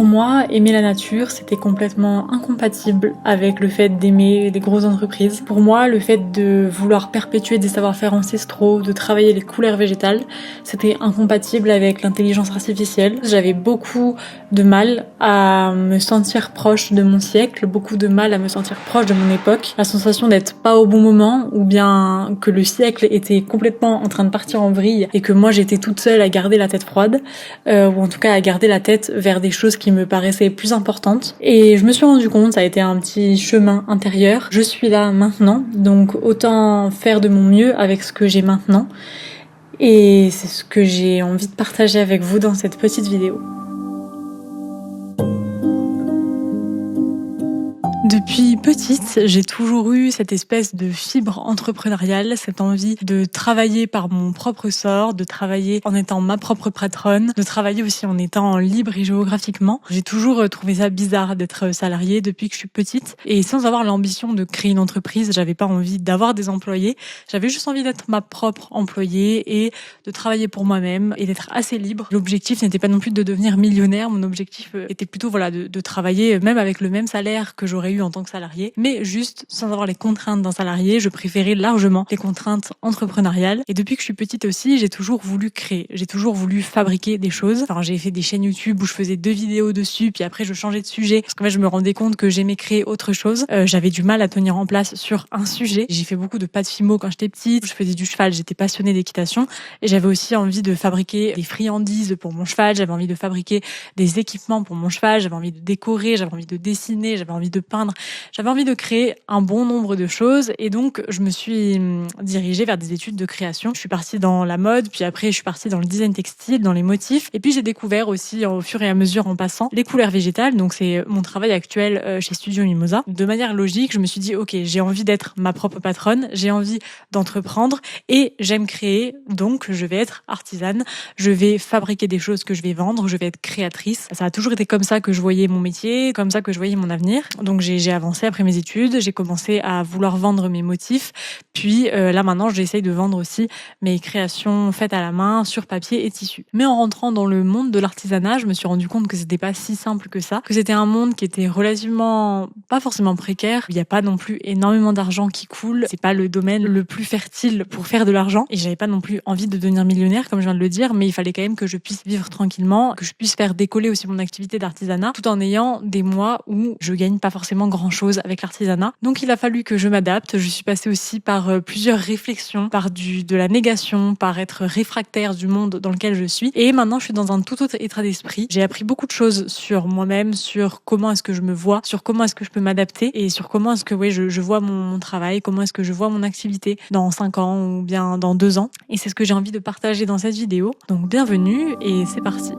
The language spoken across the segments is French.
moi, aimer la nature, c'était complètement incompatible avec le fait d'aimer des grosses entreprises. Pour moi, le fait de vouloir perpétuer des savoir-faire ancestraux, de travailler les couleurs végétales, c'était incompatible avec l'intelligence artificielle. J'avais beaucoup de mal à me sentir proche de mon siècle, beaucoup de mal à me sentir proche de mon époque. La sensation d'être pas au bon moment, ou bien que le siècle était complètement en train de partir en vrille et que moi j'étais toute seule à garder la tête froide, ou en tout cas à garder la tête vers des choses qui me paraissaient plus importantes. Et je me suis rendu compte, ça a été un petit chemin intérieur. Je suis là maintenant, donc autant faire de mon mieux avec ce que j'ai maintenant. Et c'est ce que j'ai envie de partager avec vous dans cette petite vidéo. Depuis petite, j'ai toujours eu cette espèce de fibre entrepreneuriale, cette envie de travailler par mon propre sort, de travailler en étant ma propre patronne, de travailler aussi en étant libre et géographiquement. J'ai toujours trouvé ça bizarre d'être salariée depuis que je suis petite, et sans avoir l'ambition de créer une entreprise, j'avais pas envie d'avoir des employés, j'avais juste envie d'être ma propre employée et de travailler pour moi-même et d'être assez libre. L'objectif n'était pas non plus de devenir millionnaire, mon objectif était plutôt de travailler même avec le même salaire que j'aurais eu en tant que salarié, mais juste sans avoir les contraintes d'un salarié. Je préférais largement les contraintes entrepreneuriales. Et depuis que je suis petite aussi, j'ai toujours voulu créer, j'ai toujours voulu fabriquer des choses. Enfin, j'ai fait des chaînes YouTube où je faisais 2 vidéos dessus, puis après je changeais de sujet parce qu'en fait je me rendais compte que j'aimais créer autre chose. J'avais du mal à tenir en place sur un sujet. J'ai fait beaucoup de pas de fimo quand j'étais petite, je faisais du cheval, j'étais passionnée d'équitation et j'avais aussi envie de fabriquer des friandises pour mon cheval, j'avais envie de fabriquer des équipements pour mon cheval, j'avais envie de décorer, j'avais envie de dessiner, j'avais envie de peindre. J'avais envie de créer un bon nombre de choses et donc je me suis dirigée vers des études de création. Je suis partie dans la mode, puis après je suis partie dans le design textile, dans les motifs, et puis j'ai découvert aussi au fur et à mesure en passant les couleurs végétales. Donc c'est mon travail actuel chez Studio Mimosa. De manière logique, je me suis dit ok, j'ai envie d'être ma propre patronne, j'ai envie d'entreprendre et j'aime créer, donc je vais être artisane, je vais fabriquer des choses que je vais vendre, je vais être créatrice. Ça a toujours été comme ça que je voyais mon métier, comme ça que je voyais mon avenir. Donc j'ai avancé après mes études, j'ai commencé à vouloir vendre mes motifs, puis là maintenant j'essaye de vendre aussi mes créations faites à la main sur papier et tissu. Mais en rentrant dans le monde de l'artisanat, je me suis rendu compte que c'était pas si simple que ça, que c'était un monde qui était relativement pas forcément précaire, il n'y a pas non plus énormément d'argent qui coule, c'est pas le domaine le plus fertile pour faire de l'argent, et j'avais pas non plus envie de devenir millionnaire comme je viens de le dire, mais il fallait quand même que je puisse vivre tranquillement, que je puisse faire décoller aussi mon activité d'artisanat tout en ayant des mois où je gagne pas forcément grand chose avec l'artisanat. Donc il a fallu que je m'adapte. Je suis passée aussi par plusieurs réflexions, par de la négation, par être réfractaire du monde dans lequel je suis. Et maintenant je suis dans un tout autre état d'esprit. J'ai appris beaucoup de choses sur moi-même, sur comment est-ce que je me vois, sur comment est-ce que je peux m'adapter et sur comment est-ce que je vois mon travail, comment est-ce que je vois mon activité dans 5 ans ou bien dans 2 ans. Et c'est ce que j'ai envie de partager dans cette vidéo. Donc bienvenue et c'est parti.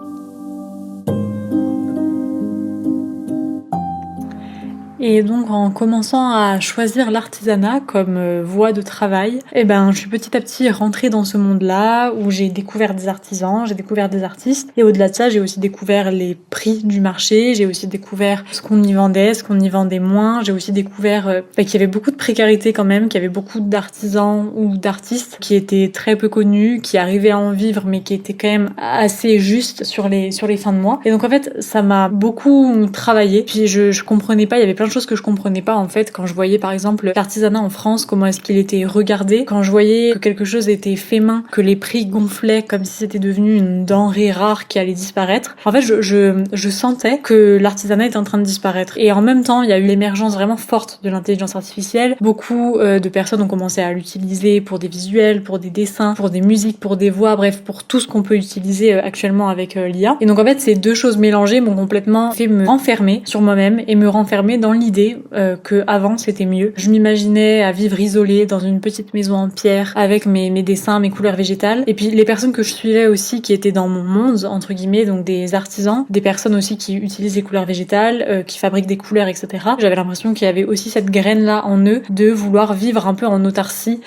Et donc en commençant à choisir l'artisanat comme voie de travail, je suis petit à petit rentrée dans ce monde-là où j'ai découvert des artisans, j'ai découvert des artistes, et au-delà de ça, j'ai aussi découvert les prix du marché, j'ai aussi découvert ce qu'on y vendait, ce qu'on y vendait moins, j'ai aussi découvert qu'il y avait beaucoup de précarité quand même, qu'il y avait beaucoup d'artisans ou d'artistes qui étaient très peu connus, qui arrivaient à en vivre mais qui étaient quand même assez justes sur les fins de mois. Et donc en fait, ça m'a beaucoup travaillé. Puis je comprenais pas, il y avait plein de choses que je comprenais pas en fait quand je voyais par exemple l'artisanat en France, comment est-ce qu'il était regardé, quand je voyais que quelque chose était fait main, que les prix gonflaient comme si c'était devenu une denrée rare qui allait disparaître. En fait, je sentais que l'artisanat était en train de disparaître. Et en même temps, il y a eu l'émergence vraiment forte de l'intelligence artificielle. Beaucoup de personnes ont commencé à l'utiliser pour des visuels, pour des dessins, pour des musiques, pour des voix, bref, pour tout ce qu'on peut utiliser actuellement avec l'IA. Et donc en fait, ces deux choses mélangées m'ont complètement fait me renfermer sur moi-même et me renfermer dans l'idée que avant c'était mieux. Je m'imaginais à vivre isolée dans une petite maison en pierre avec mes dessins, mes couleurs végétales. Et puis les personnes que je suivais aussi qui étaient dans mon monde, entre guillemets, donc des artisans, des personnes aussi qui utilisent des couleurs végétales, qui fabriquent des couleurs, etc. J'avais l'impression qu'il y avait aussi cette graine-là en eux de vouloir vivre un peu en autarcie,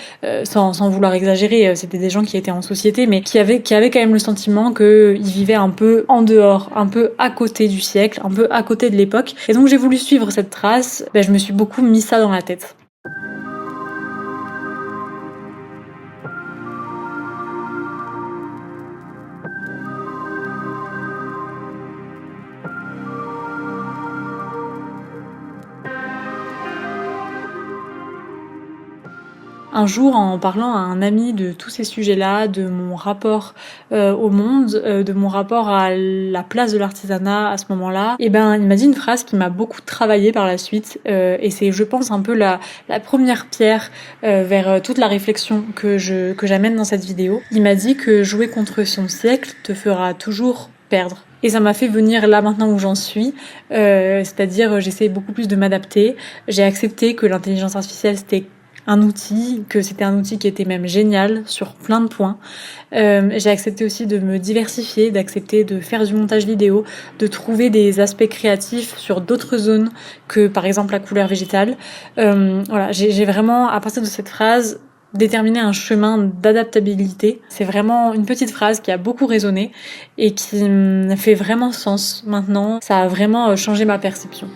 sans vouloir exagérer. C'était des gens qui étaient en société, mais qui avaient quand même le sentiment qu'ils vivaient un peu en dehors, un peu à côté du siècle, un peu à côté de l'époque. Et donc j'ai voulu suivre cette trace. Je me suis beaucoup mis ça dans la tête. Un jour, en parlant à un ami de tous ces sujets-là, de mon rapport au monde, de mon rapport à la place de l'artisanat à ce moment-là, et ben il m'a dit une phrase qui m'a beaucoup travaillé par la suite, et c'est, je pense, un peu la première pierre vers toute la réflexion que j'amène dans cette vidéo. Il m'a dit que jouer contre son siècle te fera toujours perdre. Et ça m'a fait venir là maintenant où j'en suis, c'est-à-dire j'essaie beaucoup plus de m'adapter. J'ai accepté que l'intelligence artificielle c'était un outil, que c'était un outil qui était même génial sur plein de points. J'ai accepté aussi de me diversifier, d'accepter de faire du montage vidéo, de trouver des aspects créatifs sur d'autres zones que par exemple la couleur végétale. Voilà, j'ai vraiment, à partir de cette phrase, déterminer un chemin d'adaptabilité. C'est vraiment une petite phrase qui a beaucoup résonné et qui fait vraiment sens maintenant. Ça a vraiment changé ma perception.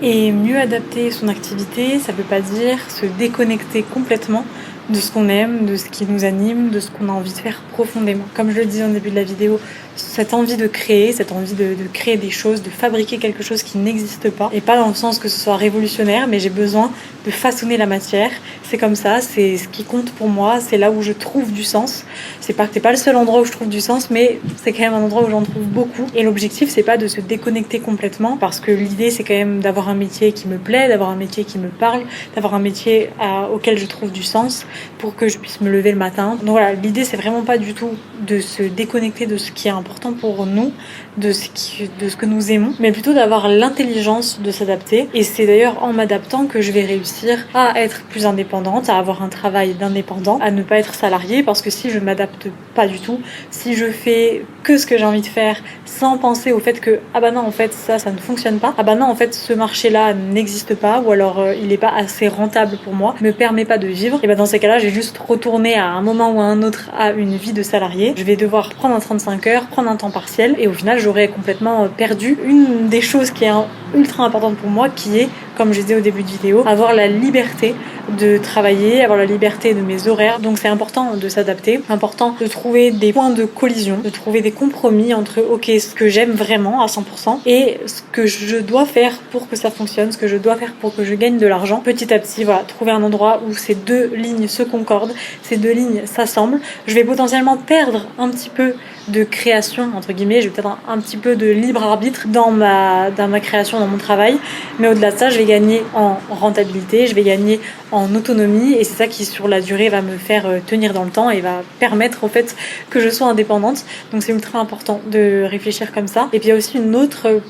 Et mieux adapter son activité, ça veut pas dire se déconnecter complètement de ce qu'on aime, de ce qui nous anime, de ce qu'on a envie de faire profondément. Comme je le disais au début de la vidéo, cette envie de créer, cette envie de créer des choses, de fabriquer quelque chose qui n'existe pas, et pas dans le sens que ce soit révolutionnaire, mais j'ai besoin de façonner la matière. C'est comme ça, c'est ce qui compte pour moi, c'est là où je trouve du sens. C'est pas le seul endroit où je trouve du sens, mais c'est quand même un endroit où j'en trouve beaucoup. Et l'objectif, c'est pas de se déconnecter complètement, parce que l'idée, c'est quand même d'avoir un métier qui me plaît, d'avoir un métier qui me parle, d'avoir un métier auquel je trouve du sens, pour que je puisse me lever le matin. Donc voilà, l'idée, c'est vraiment pas du tout de se déconnecter de ce qui est important pour nous, de ce que nous aimons, mais plutôt d'avoir l'intelligence de s'adapter. Et c'est d'ailleurs en m'adaptant que je vais réussir à être plus indépendante, à avoir un travail d'indépendant, à ne pas être salariée, parce que si je m'adapte pas du tout, si je fais que ce que j'ai envie de faire sans penser au fait que ah bah non en fait ça ne fonctionne pas, ah bah non en fait ce marché-là n'existe pas, ou alors il est pas assez rentable pour moi, me permet pas de vivre, et bah dans ces cas-là j'ai juste retourné à un moment ou à un autre à une vie de salarié. Je vais devoir prendre un 35 heures, prendre un temps partiel, et au final j'aurais complètement perdu une des choses qui est ultra importante pour moi, qui est, comme je disais au début de vidéo, avoir la liberté de travailler, avoir la liberté de mes horaires. Donc c'est important de s'adapter, important de trouver des points de collision, de trouver des compromis entre ok, ce que j'aime vraiment à 100% et ce que je dois faire pour que ça fonctionne, ce que je dois faire pour que je gagne de l'argent. Petit à petit, voilà, trouver un endroit où ces deux lignes se concordent, ces deux lignes s'assemblent. Je vais potentiellement perdre un petit peu de création, entre guillemets, j'ai peut-être un petit peu de libre arbitre dans ma création, dans mon travail, mais au-delà de ça, je vais gagner en rentabilité, je vais gagner en autonomie, et c'est ça qui sur la durée va me faire tenir dans le temps et va permettre en fait que je sois indépendante. Donc c'est ultra important de réfléchir comme ça. Et puis il y a aussi une autre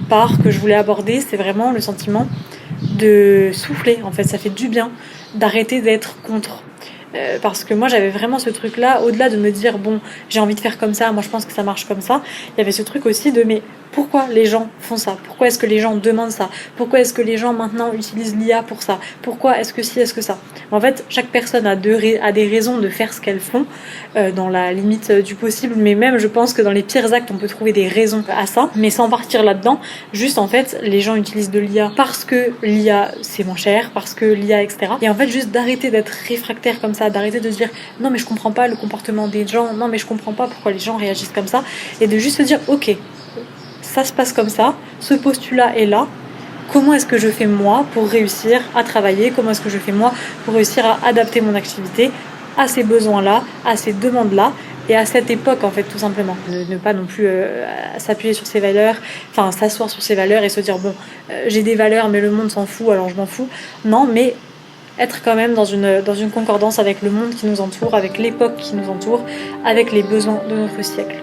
part que je voulais aborder, c'est vraiment le sentiment de souffler. En fait, ça fait du bien d'arrêter d'être contre. Parce que moi j'avais vraiment ce truc là, au-delà de me dire bon j'ai envie de faire comme ça, moi je pense que ça marche comme ça, il y avait ce truc aussi de mais pourquoi les gens font ça, pourquoi est-ce que les gens demandent ça, pourquoi est-ce que les gens maintenant utilisent l'IA pour ça, pourquoi est-ce que ci, est-ce que ça. En fait chaque personne a des raisons de faire ce qu'elles font, dans la limite du possible, mais même je pense que dans les pires actes on peut trouver des raisons à ça, mais sans partir là-dedans, juste en fait les gens utilisent de l'IA parce que l'IA c'est moins cher, parce que l'IA etc. Et en fait juste d'arrêter d'être réfractaire comme ça, d'arrêter de se dire non mais je comprends pas le comportement des gens, non mais je comprends pas pourquoi les gens réagissent comme ça, et de juste se dire ok, ça se passe comme ça, ce postulat est là, comment est-ce que je fais moi pour réussir à travailler, comment est-ce que je fais moi pour réussir à adapter mon activité à ces besoins-là, à ces demandes-là, et à cette époque en fait tout simplement. Ne pas non plus s'appuyer sur ses valeurs, enfin s'asseoir sur ses valeurs et se dire bon j'ai des valeurs mais le monde s'en fout alors je m'en fous. Non, mais être quand même dans une concordance avec le monde qui nous entoure, avec l'époque qui nous entoure, avec les besoins de notre siècle.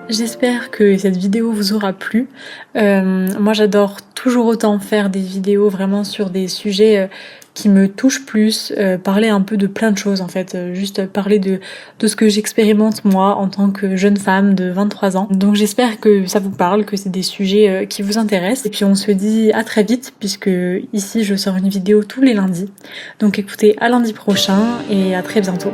J'espère que cette vidéo vous aura plu. Moi j'adore toujours autant faire des vidéos vraiment sur des sujets qui me touche plus, parler un peu de plein de choses en fait, juste parler de ce que j'expérimente moi en tant que jeune femme de 23 ans. Donc j'espère que ça vous parle, que c'est des sujets qui vous intéressent. Et puis on se dit à très vite puisque ici je sors une vidéo tous les lundis. Donc écoutez, à lundi prochain et à très bientôt.